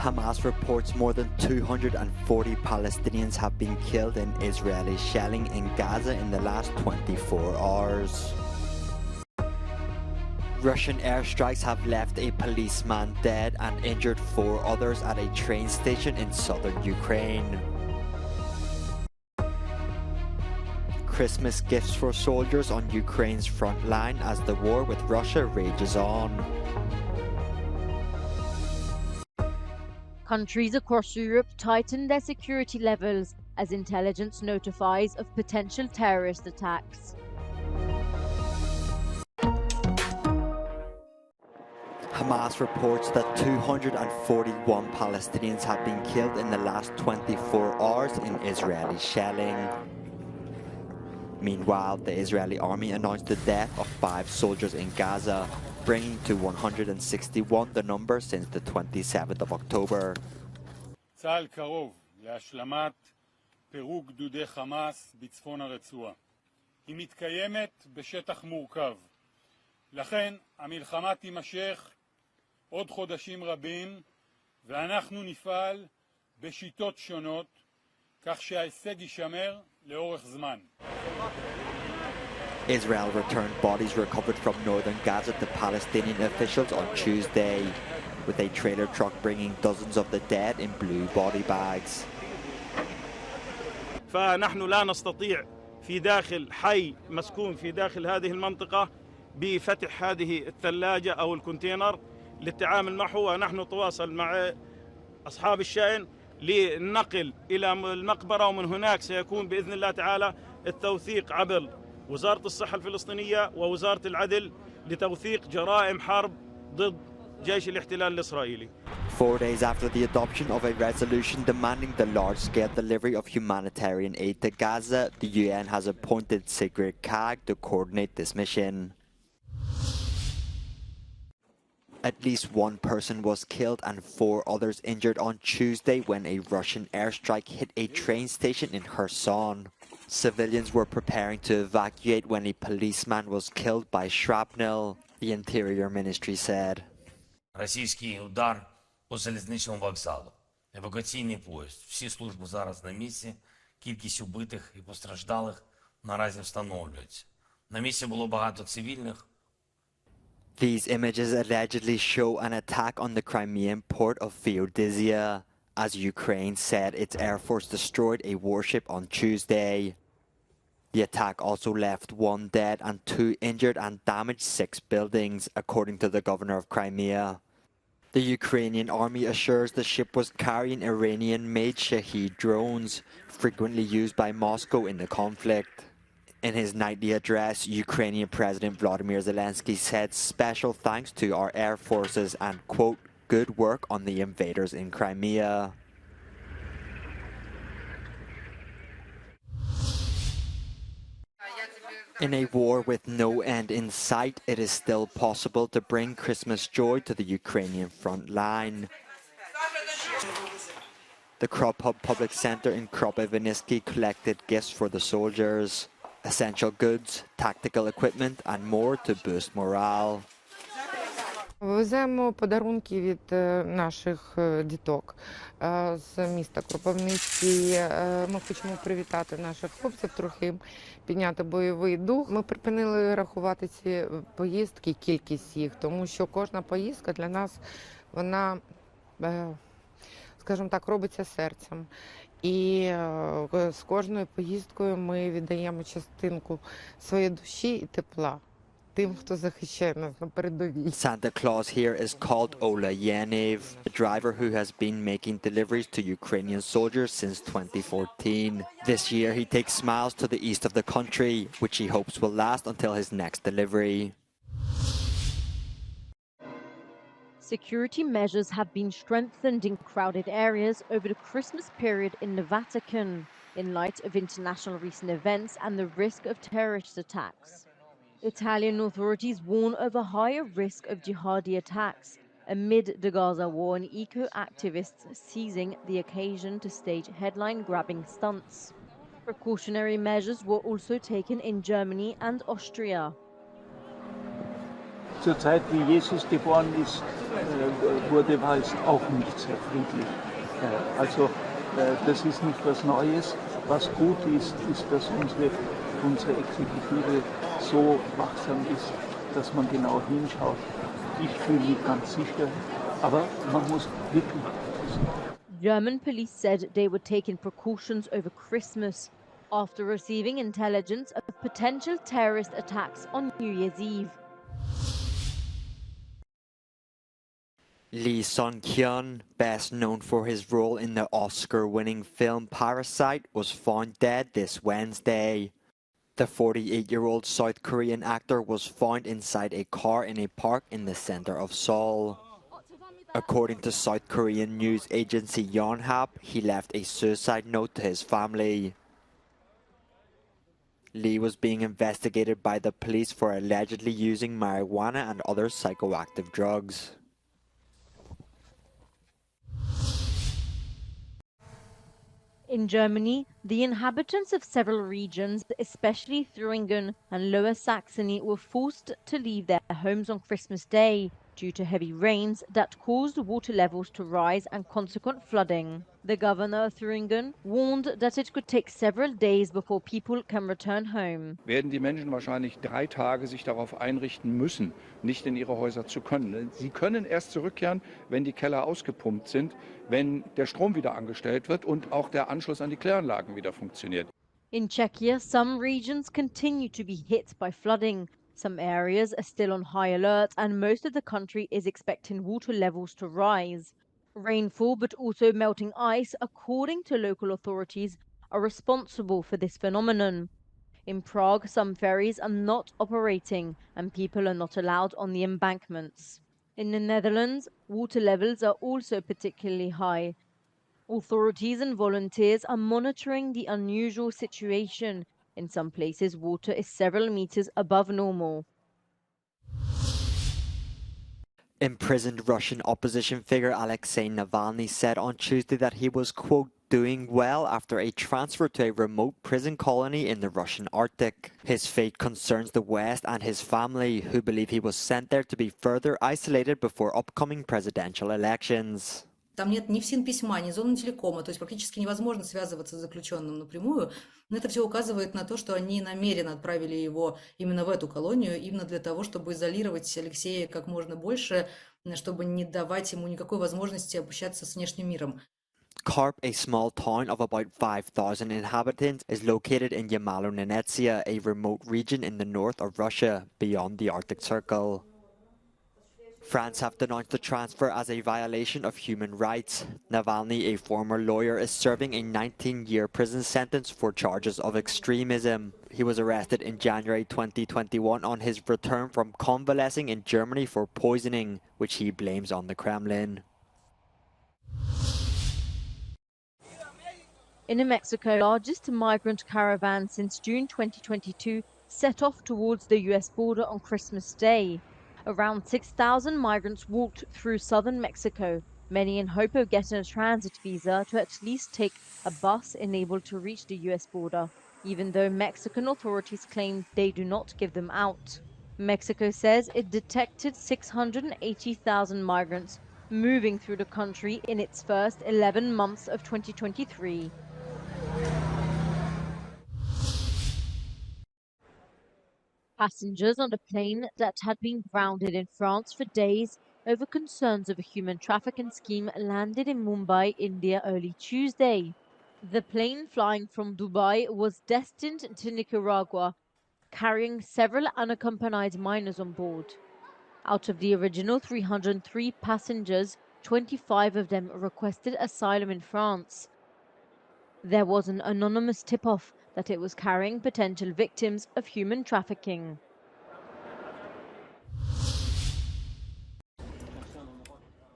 Hamas reports more than 240 Palestinians have been killed in Israeli shelling in Gaza in the last 24 hours. Russian airstrikes have left a policeman dead and injured 4 others at a train station in southern Ukraine. Christmas gifts for soldiers on Ukraine's front line as the war with Russia rages on. Countries across Europe tighten their security levels as intelligence notifies of potential terrorist attacks. Hamas reports that 241 Palestinians have been killed in the last 24 hours in Israeli shelling. Meanwhile, the Israeli army announced the death of 5 soldiers in Gaza, bringing to 161 the number since the 27th of October. צה"ל קרוב להשלמת פירוק גדודי חמאס בצפון הרצועה. היא מתקיימת בשטח מורכב. לכן המלחמה תימשך עוד חודשים רבים, ואנחנו נפעל בשיטות שונות, כך שההישג יישמר לאורך זמן. Israel returned bodies recovered from northern Gaza to Palestinian officials on Tuesday, with a trailer truck bringing dozens of the dead in blue body bags. فنحن لا نستطيع في داخل حي مسكون في داخل هذه المنطقة بفتح هذه الثلاجة أو الكونتينر للتعامل معه، ونحن نتواصل مع أصحاب الشأن للنقل إلى المقبرة، ومن هناك سيكون بإذن الله تعالى التوثيق عبر وزارة الصحة الفلسطينية ووزارة العدل لتوثيق جرائم حرب ضد جيش الاحتلال الإسرائيلي. 4 days after the adoption of a resolution demanding the large-scale delivery of humanitarian aid to Gaza, the UN has appointed Sigrid Kaag to coordinate this mission. At least 1 person was killed and 4 others injured on Tuesday when a Russian airstrike hit a train station in Kherson. Civilians were preparing to evacuate when a policeman was killed by shrapnel, the Interior Ministry said. Російський удар по залізничному вокзалу. Евакуаційний поїзд. Всі служби зараз на місці. Кількість убитих і постраждалих наразі встановлюється. На місці було багато цивільних. These images allegedly show an attack on the Crimean port of Feodosia, as Ukraine said its air force destroyed a warship on Tuesday. The attack also left 1 dead and 2 injured and damaged 6 buildings, according to the governor of Crimea. The Ukrainian army assures the ship was carrying Iranian-made Shahed drones, frequently used by Moscow in the conflict. In his nightly address, Ukrainian President Volodymyr Zelensky said special thanks to our air forces and, quote, good work on the invaders in Crimea. In a war with no end in sight, it is still possible to bring Christmas joy to the Ukrainian front line. The Kropov Public Center in Kropyvnytsky collected gifts for the soldiers. Essential goods, tactical equipment and more to boost morale. Веземо подарунки від наших діток з міста Кропивницький. Ми хочемо привітати наших хлопців, трохи їм підняти бойовий дух. Ми припинили рахувати ці поїздки, кількість їх, тому що кожна поїздка для нас, вона, скажімо так, робиться серцем. І з кожною поїздкою ми віддаємо частинку своєї душі і тепла тим, хто захищає нас на передовій. Santa Claus here is called Ola Yenev, a driver who has been making deliveries to Ukrainian soldiers since 2014. This year he takes smiles to the east of the country, which he hopes will last until his next delivery. Security measures have been strengthened in crowded areas over the Christmas period in the Vatican, in light of international recent events and the risk of terrorist attacks. Italian authorities warn of a higher risk of jihadi attacks amid the Gaza war and eco-activists seizing the occasion to stage headline-grabbing stunts. Precautionary measures were also taken in Germany and Austria. zur Zeit, wie Jesus geboren ist, wurde, war es auch nicht sehr friedlich. Also das ist nicht was Neues. Was gut ist, ist, dass unsere Exekutive so wachsam ist, dass man genau hinschaut. Ich fühle mich ganz sicher, aber man muss wirklich aufpassen. German police said they were taking precautions over Christmas after receiving intelligence of potential terrorist attacks on New Year's Eve. Lee Sun-kyun, best known for his role in the Oscar-winning film Parasite, was found dead this Wednesday. The 48-year-old South Korean actor was found inside a car in a park in the center of Seoul. According to South Korean news agency Yonhap, he left a suicide note to his family. Lee was being investigated by the police for allegedly using marijuana and other psychoactive drugs. In Germany, the inhabitants of several regions, especially Thuringen and Lower Saxony, were forced to leave their homes on Christmas Day due to heavy rains that caused water levels to rise and consequent flooding. The governor of Thuringen warned that it could take several days before people can return home. Werden die Menschen wahrscheinlich 3 Tage sich darauf einrichten müssen, nicht in ihre Häuser zu können. Sie können erst zurückkehren, wenn die Keller ausgepumpt sind, wenn der Strom wieder angestellt wird und auch der Anschluss an die Kläranlagen wieder funktioniert. In Czechia, some regions continue to be hit by flooding. Some areas are still on high alert, and most of the country is expecting water levels to rise. Rainfall, but also melting ice, according to local authorities, are responsible for this phenomenon. In Prague, some ferries are not operating, and people are not allowed on the embankments. In the Netherlands, water levels are also particularly high. Authorities and volunteers are monitoring the unusual situation. In some places, water is several meters above normal. Imprisoned Russian opposition figure Alexei Navalny said on Tuesday that he was, quote, doing well after a transfer to a remote prison colony in the Russian Arctic. His fate concerns the West and his family, who believe he was sent there to be further isolated before upcoming presidential elections. Там нет ни ФСИН-письма, ни зоны телекома, то есть практически невозможно связываться с заключенным напрямую. Но это все указывает на то, что они намеренно отправили его именно в эту колонию, именно для того, чтобы изолировать Алексея как можно больше, чтобы не давать ему никакой возможности общаться с внешним миром. Karp, a small town of about 5,000 inhabitants, is located in Yamalo-Nenetsia, a remote region in the north of Russia, beyond the Arctic Circle. France have denounced the transfer as a violation of human rights. Navalny, a former lawyer, is serving a 19-year prison sentence for charges of extremism. He was arrested in January 2021 on his return from convalescing in Germany for poisoning, which he blames on the Kremlin. In Mexico, the largest migrant caravan since June 2022 set off towards the US border on Christmas Day. Around 6,000 migrants walked through southern Mexico, many in hope of getting a transit visa to at least take a bus enabled to reach the US border, even though Mexican authorities claim they do not give them out. Mexico says it detected 680,000 migrants moving through the country in its first 11 months of 2023. Passengers on a plane that had been grounded in France for days over concerns of a human trafficking scheme landed in Mumbai, India early Tuesday. The plane flying from Dubai was destined to Nicaragua, carrying several unaccompanied minors on board. Out of the original 303 passengers, 25 of them requested asylum in France. There was an anonymous tip-off that it was carrying potential victims of human trafficking.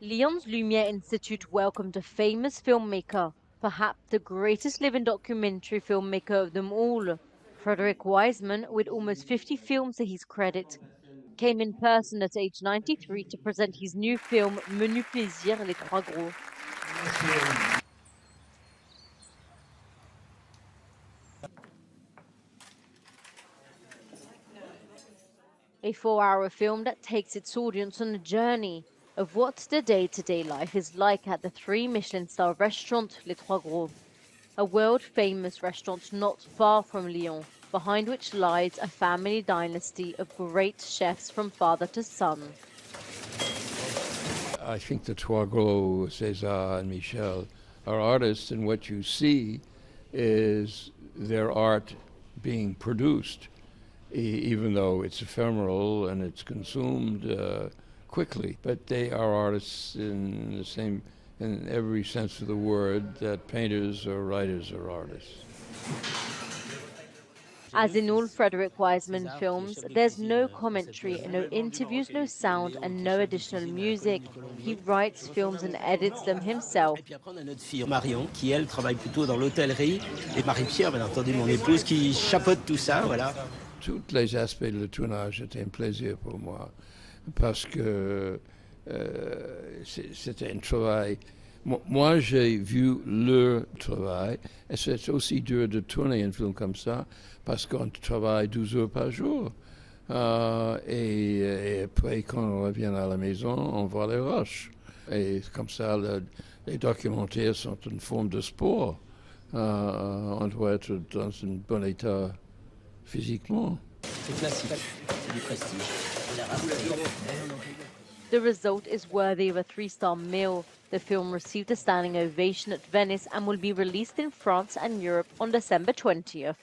Lyon's Lumiere Institute welcomed a famous filmmaker, perhaps the greatest living documentary filmmaker of them all. Frederick Wiseman, with almost 50 films to his credit, came in person at age 93 to present his new film Menu Plaisir Les Trois Gros. A 4-hour film that takes its audience on a journey of what the day-to-day life is like at the 3 Michelin-star restaurant Les Trois Gros, a world-famous restaurant not far from Lyon, behind which lies a family dynasty of great chefs from father to son. I think the Trois Gros, César and Michel are artists, and what you see is their art being produced, even though it's ephemeral and it's consumed quickly. But they are artists in every sense of the word that painters or writers are artists. As in all Frederick Wiseman films, there's no commentary, no interviews, no sound, and no additional music. He writes films and edits them himself. Et puis après, on a notre fille Marion, qui elle travaille plutôt dans l'hôtellerie, et Marie-Pierre, bien entendu, mon épouse, qui chapeaute tout ça, voilà. Tous les aspects de tournage étaient un plaisir pour moi, parce que c'était un travail. Moi, j'ai vu leur travail, et c'est aussi dur de tourner un film comme ça, parce qu'on travaille 12 heures par jour. Et après, quand on revient à la maison, on voit les rushs. Et comme ça, les documentaires sont une forme de sport. On doit être dans un bon état physiquement. C'est classique, c'est du prestige. The result is worthy of a 3-star meal. The film received a standing ovation at Venice and will be released in France and Europe on December 20th.